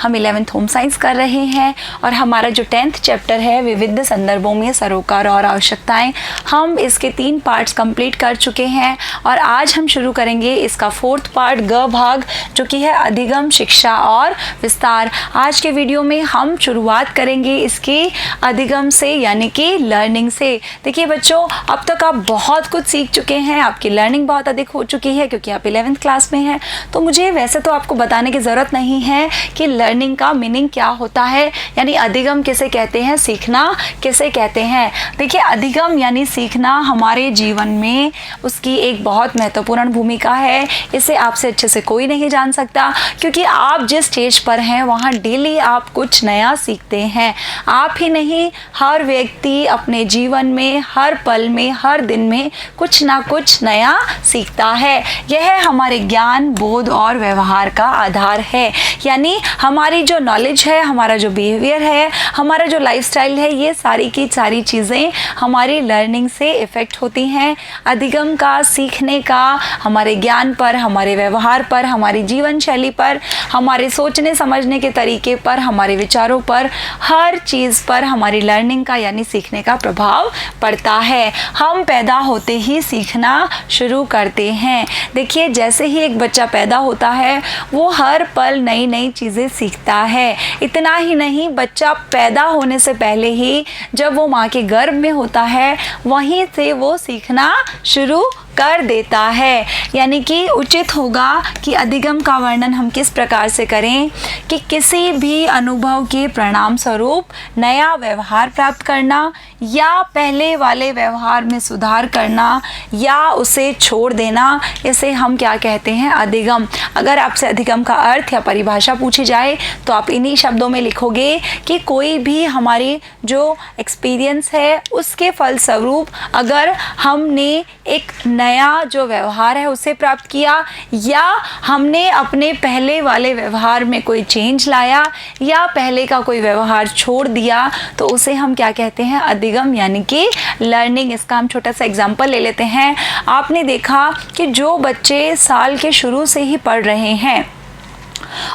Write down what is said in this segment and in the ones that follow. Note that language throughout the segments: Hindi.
हम 11th होम साइंस कर रहे हैं और हमारा जो 10th चैप्टर है विविध संदर्भों में सरोकार और आवश्यकताएं, हम इसके 3 पार्ट्स कंप्लीट कर चुके हैं और आज हम शुरू करेंगे इसका 4th पार्ट ग भाग, जो कि है अधिगम, शिक्षा और विस्तार। आज के वीडियो में हम शुरुआत करेंगे इसके अधिगम से, यानी कि लर्निंग से। देखिए बच्चों, अब तक आप बहुत कुछ सीख चुके हैं, आपकी लर्निंग बहुत अधिक हो चुकी है क्योंकि आप 11th क्लास में हैं। तो मुझे वैसे तो आपको बताने की ज़रूरत नहीं है कि लर्निंग का मीनिंग क्या होता है, यानी अधिगम किसे कहते हैं, सीखना किसे कहते हैं। देखिए, अधिगम यानी सीखना हमारे जीवन में उसकी एक बहुत महत्वपूर्ण भूमिका है। इसे आपसे अच्छे से कोई नहीं जान सकता, क्योंकि आप जिस स्टेज पर हैं वहाँ डेली आप कुछ नया सीखते हैं। आप ही नहीं, हर व्यक्ति अपने जीवन में हर पल में हर दिन में कुछ ना कुछ नया सीखता है। यह हमारे ज्ञान, बोध और व्यवहार का आधार है। यानी हमारी जो नॉलेज है, हमारा जो बिहेवियर है, हमारा जो लाइफस्टाइल है, ये सारी की सारी चीज़ें हमारी लर्निंग से इफ़ेक्ट होती हैं। अधिगम का, सीखने का हमारे ज्ञान पर, हमारे व्यवहार पर, हमारी जीवन शैली पर, हमारे सोचने समझने के तरीके पर, हमारे विचारों पर, हर चीज़ पर हमारी लर्निंग का यानी सीखने का प्रभाव पड़ता है। हम पैदा होते ही सीखना शुरू करते हैं। देखिए, जैसे ही एक बच्चा पैदा होता है वो हर पल नई नई चीज़ें सीखता है। इतना ही नहीं, बच्चा पैदा होने से पहले ही जब वो माँ के गर्भ में होता है वहीं से वो सीखना शुरू कर देता है। यानी कि उचित होगा कि अधिगम का वर्णन हम किस प्रकार से करें कि किसी भी अनुभव के परिणाम स्वरूप नया व्यवहार प्राप्त करना, या पहले वाले व्यवहार में सुधार करना, या उसे छोड़ देना, इसे हम क्या कहते हैं, अधिगम। अगर आपसे अधिगम का अर्थ या परिभाषा पूछी जाए तो आप इन्हीं शब्दों में लिखोगे कि कोई भी हमारी जो एक्सपीरियंस है उसके फलस्वरूप अगर हमने एक नया जो व्यवहार है उसे प्राप्त किया, या हमने अपने पहले वाले व्यवहार में कोई चेंज लाया, या पहले का कोई व्यवहार छोड़ दिया, तो उसे हम क्या कहते हैं, अधिगम यानी कि लर्निंग। इसका हम छोटा सा एग्जांपल ले लेते हैं। आपने देखा कि जो बच्चे साल के शुरू से ही पढ़ रहे हैं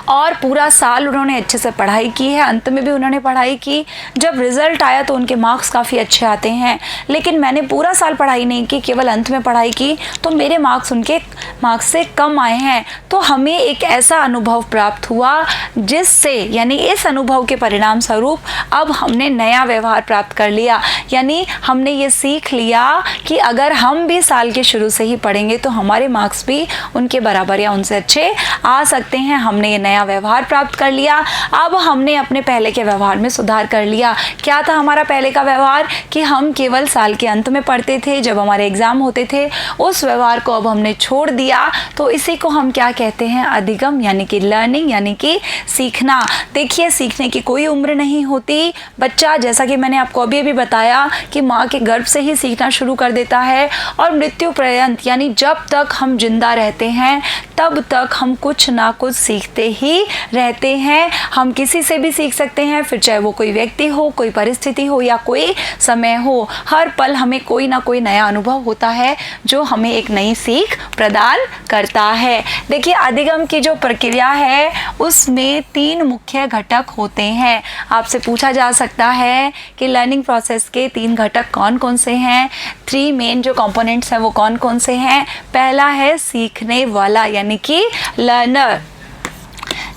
और पूरा साल उन्होंने अच्छे से पढ़ाई की है, अंत में भी उन्होंने पढ़ाई की, जब रिज़ल्ट आया तो उनके मार्क्स काफ़ी अच्छे आते हैं। लेकिन मैंने पूरा साल पढ़ाई नहीं की, केवल अंत में पढ़ाई की, तो मेरे मार्क्स उनके मार्क्स से कम आए हैं। तो हमें एक ऐसा अनुभव प्राप्त हुआ जिससे, यानी इस अनुभव के परिणाम स्वरूप अब हमने नया व्यवहार प्राप्त कर लिया। यानी हमने ये सीख लिया कि अगर हम भी साल के शुरू से ही पढ़ेंगे तो हमारे मार्क्स भी उनके बराबर या उनसे अच्छे आ सकते हैं। हमने ये नया व्यवहार प्राप्त कर लिया। अब हमने अपने पहले के व्यवहार में सुधार कर लिया। क्या था हमारा पहले का व्यवहार कि हम केवल साल के अंत में पढ़ते थे जब हमारे एग्जाम होते थे, उस व्यवहार को अब हमने छोड़ दिया। तो इसी को हम क्या कहते हैं, अधिगम यानी कि लर्निंग यानी कि सीखना। देखिए, सीखने की कोई उम्र नहीं होती। बच्चा, जैसा कि मैंने आपको अभी बताया कि माँ के गर्भ से ही सीखना शुरू कर देता है और मृत्यु पर्यंत, यानी जब तक हम जिंदा रहते हैं तब तक हम कुछ ना कुछ सीखते ही रहते हैं। हम किसी से भी सीख सकते हैं, फिर चाहे वो कोई व्यक्ति हो, कोई परिस्थिति हो या कोई समय हो। हर पल हमें कोई ना कोई नया अनुभव होता है जो हमें एक नई सीख प्रदान करता है। देखिए, अधिगम की जो प्रक्रिया है उसमें 3 मुख्य घटक होते हैं। आपसे पूछा जा सकता है कि लर्निंग प्रोसेस के 3 घटक कौन कौन से हैं, 3 मेन जो कंपोनेंट्स हैं वो कौन कौन से हैं। पहला है सीखने वाला यानी कि लर्नर,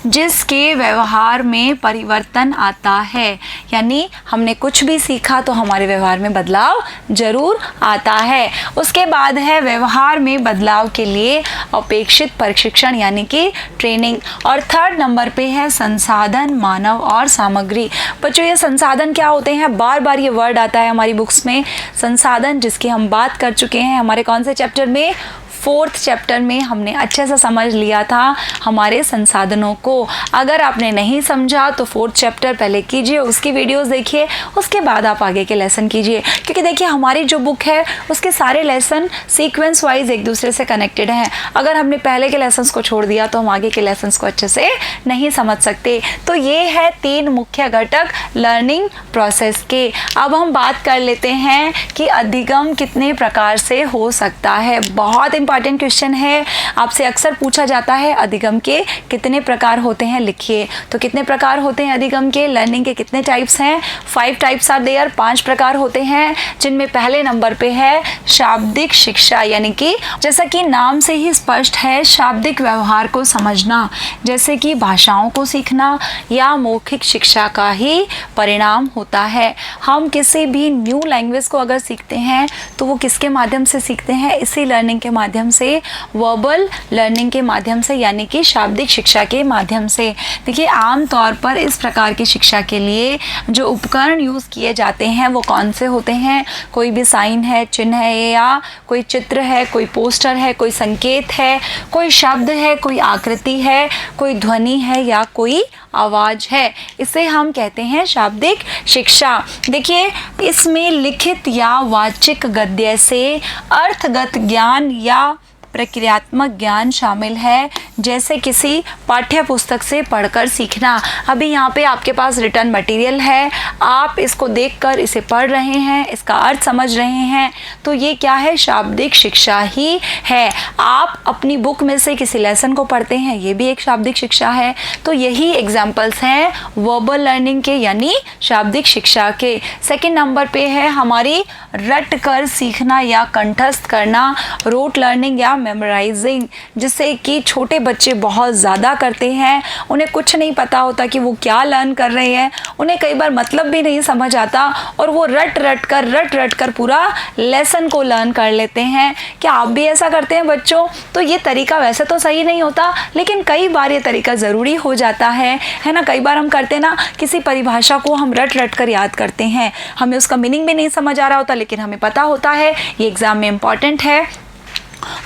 जिसके व्यवहार में परिवर्तन आता है। यानी हमने कुछ भी सीखा तो हमारे व्यवहार में बदलाव जरूर आता है। उसके बाद है व्यवहार में बदलाव के लिए अपेक्षित प्रशिक्षण यानी कि ट्रेनिंग। और 3rd नंबर पे है संसाधन, मानव और सामग्री। बच्चों, ये संसाधन क्या होते हैं, बार बार ये वर्ड आता है हमारी बुक्स में, संसाधन, जिसकी हम बात कर चुके हैं हमारे कौन से चैप्टर में, 4th चैप्टर में हमने अच्छे से समझ लिया था हमारे संसाधनों को। अगर आपने नहीं समझा तो 4th चैप्टर पहले कीजिए, उसकी वीडियोस देखिए, उसके बाद आप आगे के लेसन कीजिए। क्योंकि देखिए, हमारी जो बुक है उसके सारे लेसन सीक्वेंस वाइज एक दूसरे से कनेक्टेड हैं। अगर हमने पहले के लेसन्स को छोड़ दिया तो हम आगे के लेसन्स को अच्छे से नहीं समझ सकते। तो ये है 3 मुख्य घटक लर्निंग प्रोसेस के। अब हम बात कर लेते हैं कि अधिगम कितने प्रकार से हो सकता है। बहुत इंपॉर्टेंट क्वेश्चन है, आपसे अक्सर पूछा जाता है अधिगम के कितने प्रकार होते हैं, लिखिए। तो कितने प्रकार होते हैं अधिगम के, लर्निंग के कितने टाइप्स हैं? 5 टाइप्स आर देयर, 5 प्रकार होते हैं, जिनमें पहले नंबर पे है शाब्दिक शिक्षा, यानी कि जैसा कि नाम से ही स्पष्ट है, शाब्दिक व्यवहार को समझना, जैसे कि भाषाओं को सीखना या मौखिक शिक्षा का ही परिणाम होता है। हम किसी भी न्यू लैंग्वेज को अगर सीखते हैं तो वो किसके माध्यम से सीखते हैं? इसी लर्निंग के माध्यम से, वर्बल लर्निंग के माध्यम से, यानी कि शाब्दिक शिक्षा के माध्यम से। देखिए, आम तौर पर इस प्रकार की शिक्षा के लिए जो उपकरण यूज़ किए जाते हैं वो कौन से होते हैं? कोई भी साइन है, चिन्ह है, या कोई चित्र है, कोई पोस्टर है, कोई संकेत है, कोई शब्द है, कोई आकृति है, कोई ध्वनि है, या कोई आवाज़ है। इसे हम कहते हैं शाब्दिक शिक्षा। देखिए, इसमें लिखित या वाचिक गद्य से अर्थगत ज्ञान या प्रक्रियात्मक ज्ञान शामिल है, जैसे किसी पाठ्य पुस्तक से पढ़कर सीखना। अभी यहाँ पे आपके पास रिटर्न मटेरियल है, आप इसको देखकर इसे पढ़ रहे हैं, इसका अर्थ समझ रहे हैं, तो ये क्या है? शाब्दिक शिक्षा ही है। आप अपनी बुक में से किसी लेसन को पढ़ते हैं, ये भी एक शाब्दिक शिक्षा है। तो यही एग्जाम्पल्स हैं वर्बल लर्निंग के, यानी शाब्दिक शिक्षा के। सेकेंड नंबर पे है हमारी रट कर सीखना या कंठस्थ करना, रोट लर्निंग या मेमोराइजिंग, जिससे कि छोटे बच्चे बहुत ज़्यादा करते हैं। उन्हें कुछ नहीं पता होता कि वो क्या लर्न कर रहे हैं, उन्हें कई बार मतलब भी नहीं समझ आता और वो रट रट कर पूरा लेसन को लर्न कर लेते हैं। क्या आप भी ऐसा करते हैं बच्चों? तो ये तरीका वैसे तो सही नहीं होता, लेकिन कई बार ये तरीका ज़रूरी हो जाता है ना। कई बार हम करते ना, किसी परिभाषा को हम रट कर याद करते हैं, हमें उसका मीनिंग भी नहीं समझ आ रहा होता, लेकिन हमें पता होता है ये एग्ज़ाम में इम्पॉर्टेंट है,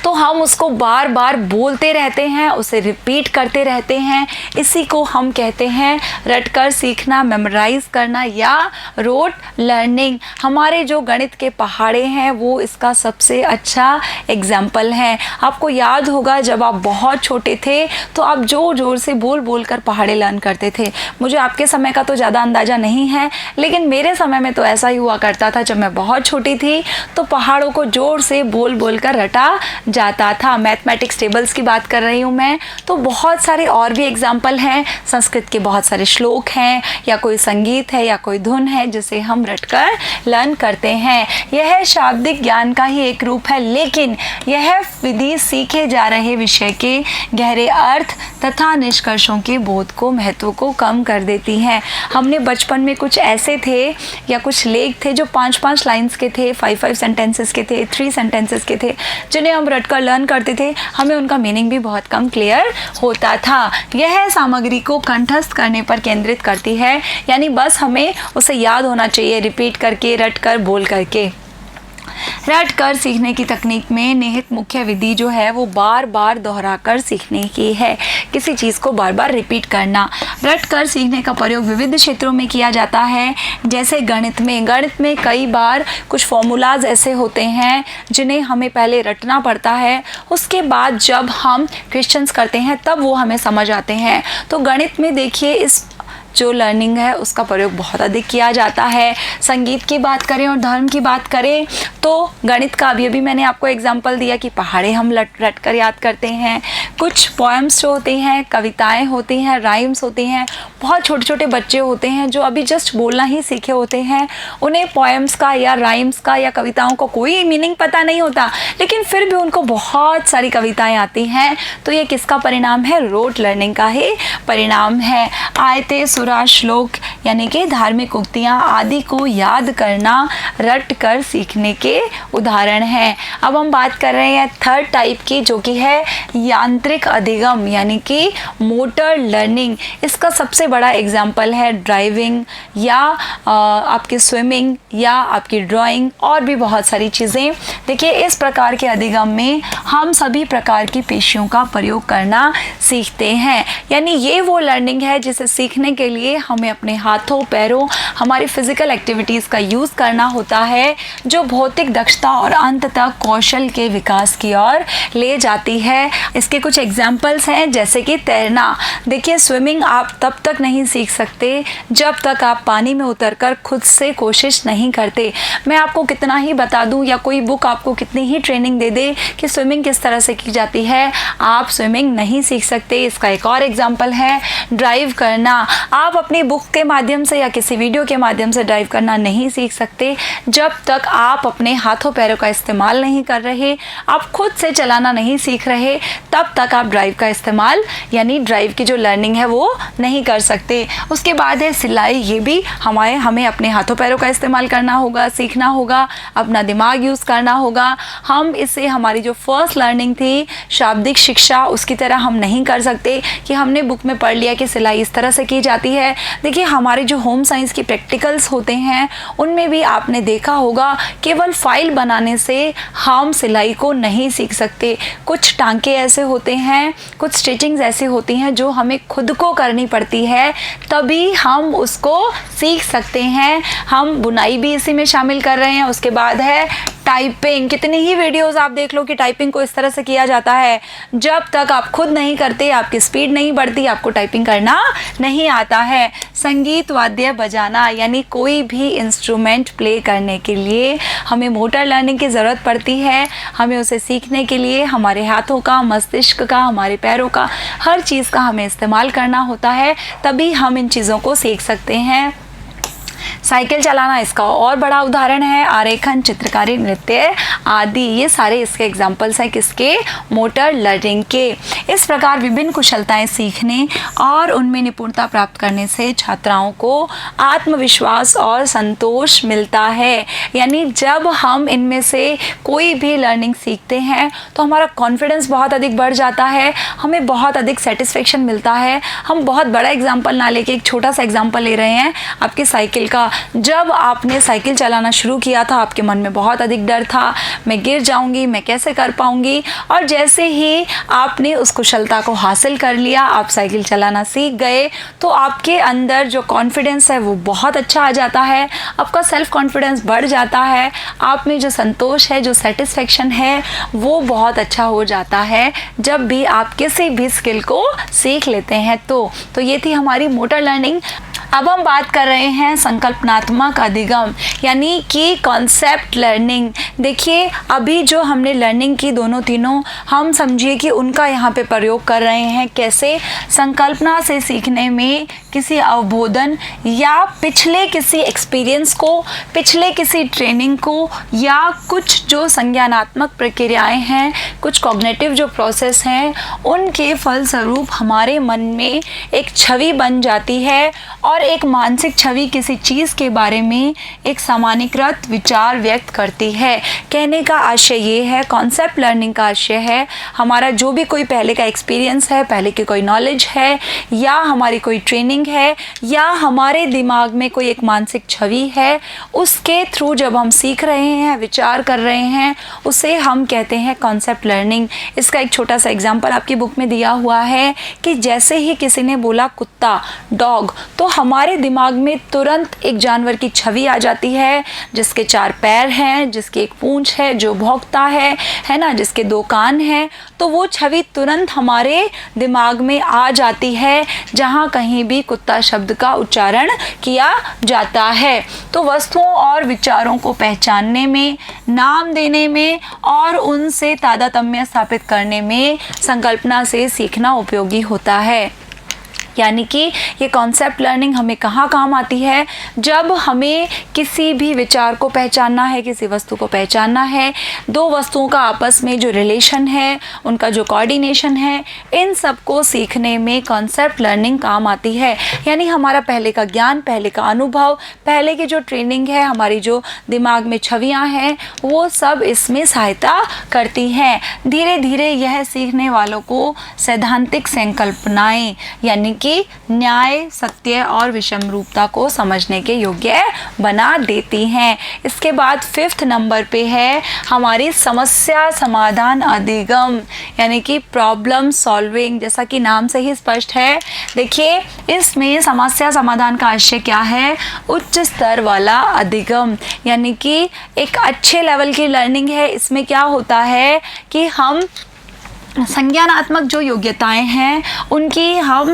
तो हम उसको बार बार बोलते रहते हैं, उसे रिपीट करते रहते हैं। इसी को हम कहते हैं रटकर सीखना, मेमोराइज करना या रोट लर्निंग। हमारे जो गणित के पहाड़े हैं वो इसका सबसे अच्छा एग्जाम्पल हैं। आपको याद होगा जब आप बहुत छोटे थे तो आप ज़ोर ज़ोर से बोल कर पहाड़े लर्न करते थे। मुझे आपके समय का तो ज़्यादा अंदाज़ा नहीं है, लेकिन मेरे समय में तो ऐसा ही हुआ करता था। जब मैं बहुत छोटी थी तो पहाड़ों को ज़ोर से बोल कर रटा जाता था। मैथमेटिक्स टेबल्स की बात कर रही हूँ मैं। तो बहुत सारे और भी एग्जाम्पल हैं, संस्कृत के बहुत सारे श्लोक हैं, या कोई संगीत है, या कोई धुन है, जिसे हम रटकर लर्न करते हैं। यह शाब्दिक ज्ञान का ही एक रूप है, लेकिन यह विधि सीखे जा रहे विषय के गहरे अर्थ तथा निष्कर्षों के बोध को, महत्व को कम कर देती हैं। हमने बचपन में कुछ ऐसे थे या कुछ लेख थे जो 5-5 लाइन्स के थे, 5-5 सेंटेंसेस के थे, 3 सेंटेंसेस के थे, जिन्हें हम रटकर लर्न करते थे। हमें उनका मीनिंग भी बहुत कम क्लियर होता था। यह सामग्री को कंठस्थ करने पर केंद्रित करती है, यानी बस हमें उसे याद होना चाहिए, रिपीट करके, रट कर, बोल करके। रट कर सीखने की तकनीक में निहित मुख्य विधि जो है वो बार बार दोहरा कर सीखने की है, किसी चीज़ को बार बार रिपीट करना। रट कर सीखने का प्रयोग विविध क्षेत्रों में किया जाता है, जैसे गणित में कई बार कुछ फॉर्मूलाज ऐसे होते हैं जिन्हें हमें पहले रटना पड़ता है, उसके बाद जब हम क्वेश्चंस करते हैं तब वो हमें समझ आते हैं। तो गणित में देखिए इस जो लर्निंग है उसका प्रयोग बहुत अधिक किया जाता है। संगीत की बात करें और धर्म की बात करें तो गणित का अभी मैंने आपको एग्जांपल दिया कि पहाड़े हम रट कर याद करते हैं। कुछ पोएम्स जो होती हैं, कविताएं होती हैं, राइम्स होती हैं, बहुत छोटे छोटे बच्चे होते हैं जो अभी जस्ट बोलना ही सीखे होते हैं, उन्हें पोएम्स का या राइम्स का या कविताओं का कोई मीनिंग पता नहीं होता, लेकिन फिर भी उनको बहुत सारी कविताएं आती हैं। तो ये किसका परिणाम है? रोट लर्निंग का ही परिणाम है। आयते, सुरा, श्लोक यानी कि धार्मिक उक्तियां आदि को याद करना रट कर सीखने के उदाहरण हैं। अब हम बात कर रहे हैं थर्ड टाइप की, जो कि है यांत्रिक अधिगम यानी कि मोटर लर्निंग। इसका सबसे बड़ा एग्जाम्पल है ड्राइविंग या आपकी स्विमिंग या आपकी ड्राइंग और भी बहुत सारी चीज़ें। देखिए, इस प्रकार के अधिगम में हम सभी प्रकार की पेशियों का प्रयोग करना सीखते हैं, यानी ये वो लर्निंग है जिसे सीखने के लिए हमें अपने हाथ हाथों पैरों हमारी फिजिकल एक्टिविटीज़ का यूज़ करना होता है, जो भौतिक दक्षता और अंत तक कौशल के विकास की ओर ले जाती है। इसके कुछ एग्जाम्पल्स हैं, जैसे कि तैरना। देखिए, स्विमिंग आप तब तक नहीं सीख सकते जब तक आप पानी में उतरकर खुद से कोशिश नहीं करते। मैं आपको कितना ही बता दूं या कोई बुक आपको कितनी ही ट्रेनिंग दे दे कि स्विमिंग किस तरह से की जाती है, आप स्विमिंग नहीं सीख सकते। इसका एक और एग्जाम्पल है ड्राइव करना। आप अपनी बुक के माध्यम से या किसी वीडियो के माध्यम से ड्राइव करना नहीं सीख सकते जब तक आप अपने हाथों पैरों का इस्तेमाल नहीं कर रहे, आप खुद से चलाना नहीं सीख रहे, तब तक आप ड्राइव का इस्तेमाल यानी ड्राइव की जो लर्निंग है वो नहीं कर सकते। उसके बाद है सिलाई। ये भी हमें अपने हाथों पैरों का इस्तेमाल करना होगा, सीखना होगा, अपना दिमाग यूज़ करना होगा। हम इसे हमारी जो फर्स्ट लर्निंग थी शाब्दिक शिक्षा, उसकी तरह हम नहीं कर सकते कि हमने बुक में पढ़ लिया कि सिलाई इस तरह से की जाती है। देखिए, हमारे जो होम साइंस की प्रैक्टिकल्स होते हैं उनमें भी आपने देखा होगा केवल फाइल बनाने से हम सिलाई को नहीं सीख सकते। कुछ टांके ऐसे होते हैं, कुछ स्टिचिंग्स ऐसी होती हैं जो हमें खुद को करनी पड़ती है, तभी हम उसको सीख सकते हैं। हम बुनाई भी इसी में शामिल कर रहे हैं। उसके बाद है टाइपिंग। कितनी ही वीडियोस आप देख लो कि टाइपिंग को इस तरह से किया जाता है। जब तक आप खुद नहीं करते, आपकी स्पीड नहीं बढ़ती, आपको टाइपिंग करना नहीं आता है। संगीत वाद्य बजाना, यानी कोई भी इंस्ट्रूमेंट प्ले करने के लिए हमें मोटर लर्निंग की ज़रूरत पड़ती है। हमें उसे सीखने के लिए हमारे हाथों का, मस्तिष्क का, हमारे पैरों का, हर चीज़ का हमें इस्तेमाल करना होता है, तभी हम इन चीज़ों को सीख सकते हैं। साइकिल चलाना इसका और बड़ा उदाहरण है। आरेखन, चित्रकारी, नृत्य आदि, ये सारे इसके एग्जाम्पल्स हैं किसके? मोटर लर्निंग के। इस प्रकार विभिन्न कुशलताएं सीखने और उनमें निपुणता प्राप्त करने से छात्राओं को आत्मविश्वास और संतोष मिलता है। यानी जब हम इनमें से कोई भी लर्निंग सीखते हैं तो हमारा कॉन्फिडेंस बहुत अधिक बढ़ जाता है, हमें बहुत अधिक सेटिस्फेक्शन मिलता है। हम बहुत बड़ा एग्जाम्पल ना लेके एक छोटा सा एग्जाम्पल ले रहे हैं आपकी साइकिल का। जब आपने साइकिल चलाना शुरू किया था, आपके मन में बहुत अधिक डर था, मैं गिर जाऊंगी, मैं कैसे कर पाऊंगी। और जैसे ही आपने उस कुशलता को हासिल कर लिया, आप साइकिल चलाना सीख गए, तो आपके अंदर जो कॉन्फिडेंस है वो बहुत अच्छा आ जाता है, आपका सेल्फ कॉन्फिडेंस बढ़ जाता है, आप में जो संतोष है, जो सेटिस्फेक्शन है वो बहुत अच्छा हो जाता है जब भी आप किसी भी स्किल को सीख लेते हैं। तो ये थी हमारी मोटर लर्निंग। अब हम बात कर रहे हैं संकल्पनात्मक अधिगम, यानी कि कॉन्सेप्ट लर्निंग। देखिए, अभी जो हमने लर्निंग की दोनों तीनों, हम समझिए कि उनका यहाँ पे प्रयोग कर रहे हैं। कैसे? संकल्पना से सीखने में किसी अवबोधन या पिछले किसी एक्सपीरियंस को, पिछले किसी ट्रेनिंग को, या कुछ जो संज्ञानात्मक प्रक्रियाएं हैं, कुछ कॉग्निटिव जो प्रोसेस हैं, उनके फलस्वरूप हमारे मन में एक छवि बन जाती है और एक मानसिक छवि किसी चीज़ के बारे में एक सामान्यीकृत विचार व्यक्त करती है। कहने का आशय ये है, कॉन्सेप्ट लर्निंग का आशय है हमारा जो भी कोई पहले का एक्सपीरियंस है, पहले की कोई नॉलेज है, या हमारी कोई ट्रेनिंग है, या हमारे दिमाग में कोई एक मानसिक छवि है, उसके थ्रू जब हम सीख रहे हैं, विचार कर रहे हैं, उसे हम कहते हैं कॉन्सेप्ट लर्निंग। इसका एक छोटा सा एग्जाम्पल आपकी बुक में दिया हुआ है कि जैसे ही किसी ने बोला कुत्ता, डॉग, तो हमारे दिमाग में तुरंत एक जानवर की छवि आ जाती है, जिसके 4 पैर हैं, जिसकी एक पूंछ है, जो भौंकता है ना, जिसके 2 कान हैं। तो वो छवि तुरंत हमारे दिमाग में आ जाती है जहाँ कहीं भी कुत्ता शब्द का उच्चारण किया जाता है। तो वस्तुओं और विचारों को पहचानने में, नाम देने में और उनसे तादात्म्य स्थापित करने में संकल्पना से सीखना उपयोगी होता है। यानी कि ये कॉन्सेप्ट लर्निंग हमें कहाँ काम आती है? जब हमें किसी भी विचार को पहचानना है, किसी वस्तु को पहचानना है, 2 वस्तुओं का आपस में जो रिलेशन है, उनका जो कोऑर्डिनेशन है, इन सब को सीखने में कॉन्सेप्ट लर्निंग काम आती है। यानी हमारा पहले का ज्ञान, पहले का अनुभव, पहले की जो ट्रेनिंग है, हमारी जो दिमाग में छवियाँ हैं, वो सब इसमें सहायता करती हैं। धीरे धीरे यह सीखने वालों को सैद्धांतिक संकल्पनाएँ, यानी कि न्याय, सत्य और विषम रूपता को समझने के योग्य बना देती हैं। इसके बाद 5th नंबर पे है हमारी समस्या समाधान अधिगम, यानी कि प्रॉब्लम सॉल्विंग, जैसा कि नाम से ही स्पष्ट है। देखिए इसमें समस्या समाधान का आशय क्या है, उच्च स्तर वाला अधिगम, यानी कि एक अच्छे लेवल की लर्निंग है। इसमें क्या होता है कि हम संज्ञानात्मक जो योग्यताएं हैं उनकी हम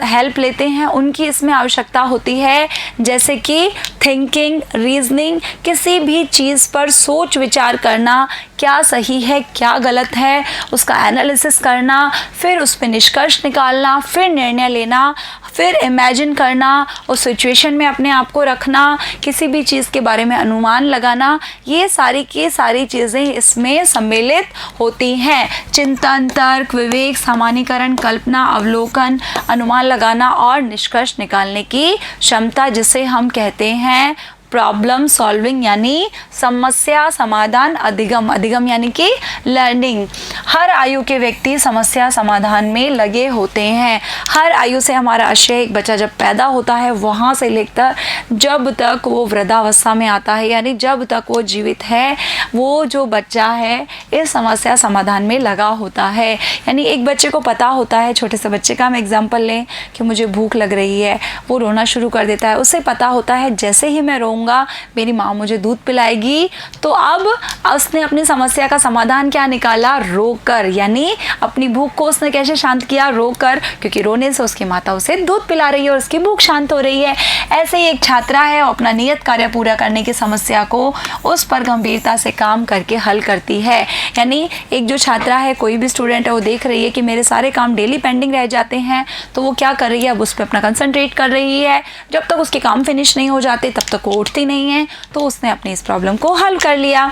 हेल्प लेते हैं, उनकी इसमें आवश्यकता होती है, जैसे कि थिंकिंग, रीजनिंग, किसी भी चीज़ पर सोच विचार करना, क्या सही है क्या गलत है उसका एनालिसिस करना, फिर उस पर निष्कर्ष निकालना, फिर निर्णय लेना, फिर इमेजिन करना, उस सिचुएशन में अपने आप को रखना, किसी भी चीज़ के बारे में अनुमान लगाना, ये सारी की सारी चीज़ें इसमें सम्मिलित होती हैं। चिंतन, तर्क, विवेक, सामान्यीकरण, कल्पना, अवलोकन, अनुमान लगाना और निष्कर्ष निकालने की क्षमता, जिसे हम कहते हैं प्रॉब्लम सॉल्विंग, यानी समस्या समाधान अधिगम। अधिगम यानी कि लर्निंग। हर आयु के व्यक्ति समस्या समाधान में लगे होते हैं। हर आयु से हमारा आशय, एक बच्चा जब पैदा होता है वहाँ से लेकर जब तक वो वृद्धावस्था में आता है, यानी जब तक वो जीवित है, वो जो बच्चा है इस समस्या समाधान में लगा होता है। यानी एक बच्चे को पता होता है, छोटे से बच्चे का हम एग्जाम्पल लें कि मुझे भूख लग रही है, वो रोना शुरू कर देता है। उसे पता होता है जैसे ही मैं मेरी माँ मुझे दूध पिलाएगी। तो अब उसने अपनी समस्या का समाधान क्या निकाला, रोकर, यानी अपनी भूख को उसने कैसे शांत किया, रोकर, क्योंकि रोने से उसकी माता उसे दूध पिला रही है और उसकी भूख शांत हो रही है। ऐसे ही एक छात्रा है, अपना नियत कार्य पूरा करने की समस्या को उस पर गंभीरता से काम करके हल करती है। यानी एक जो छात्रा है, कोई भी स्टूडेंट है, वो देख रही है कि मेरे सारे काम डेली पेंडिंग रह जाते हैं, तो वो क्या कर रही है, अब उस पर अपना कंसंट्रेट कर रही है। जब तक उसके काम फिनिश नहीं हो जाते तब तक वो उठती नहीं है, तो उसने अपनी इस प्रॉब्लम को हल कर लिया।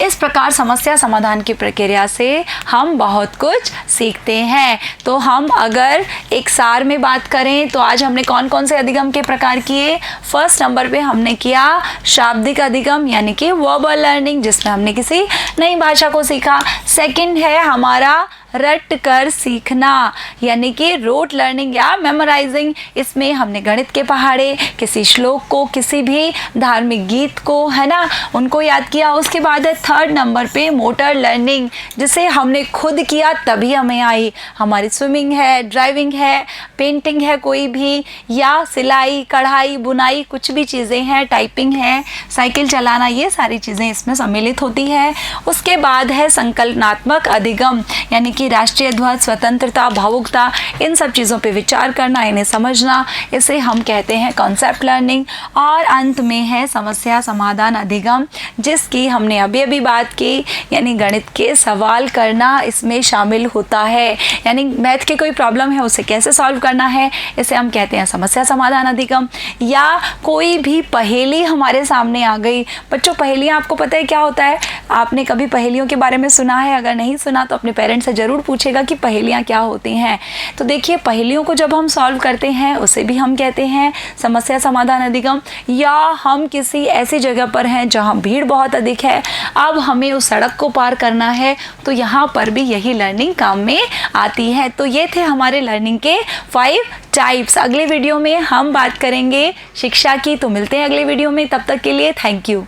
इस प्रकार समस्या समाधान की प्रक्रिया से हम बहुत कुछ सीखते हैं। तो हम अगर एक सार में बात करें तो आज हमने कौन कौन से अधिगम के प्रकार किए। 1st नंबर पे हमने किया शाब्दिक अधिगम, यानी कि वर्बल लर्निंग, जिसमें हमने किसी नई भाषा को सीखा। 2nd है हमारा रट कर सीखना, यानी कि रोट लर्निंग या मेमोराइजिंग। इसमें हमने गणित के पहाड़े, किसी श्लोक को, किसी भी धार्मिक गीत को, है ना, उनको याद किया। उसके बाद है 3rd नंबर पे मोटर लर्निंग, जिसे हमने खुद किया तभी हमें आई। हमारी स्विमिंग है, ड्राइविंग है, पेंटिंग है कोई भी, या सिलाई, कढ़ाई, बुनाई, कुछ भी चीज़ें हैं, टाइपिंग है, साइकिल चलाना, ये सारी चीज़ें इसमें सम्मिलित होती है। उसके बाद है संकल्पनात्मक अधिगम, यानी कि राष्ट्रीय ध्वज, स्वतंत्रता, भावुकता, इन सब चीज़ों पे विचार करना, इन्हें समझना, इसे हम कहते हैं कॉन्सेप्ट लर्निंग। और अंत में है समस्या समाधान अधिगम, जिसकी हमने अभी अभी बात की, यानी गणित के सवाल करना इसमें शामिल होता है। यानी मैथ की कोई प्रॉब्लम है, उसे कैसे सॉल्व करना है, इसे हम कहते हैं समस्या समाधान अधिगम। या कोई भी पहेली हमारे सामने आ गई। बच्चों, पहेलियाँ आपको पता है क्या होता है? आपने कभी पहेलियों के बारे में सुना है? अगर नहीं सुना तो अपने पेरेंट्स से ज़रूर पूछेगा कि पहेलियाँ क्या होती हैं। तो देखिए, पहेलियों को जब हम सॉल्व करते हैं उसे भी हम कहते हैं समस्या समाधान अधिगम। या हम किसी ऐसी जगह पर हैं जहाँ भीड़ बहुत अधिक है, अब हमें उस सड़क को पार करना है, तो यहाँ पर भी यही लर्निंग काम में आती है। तो ये थे हमारे लर्निंग के 5 टाइप्स। अगले वीडियो में हम बात करेंगे शिक्षा की। तो मिलते हैं अगले वीडियो में, तब तक के लिए थैंक यू।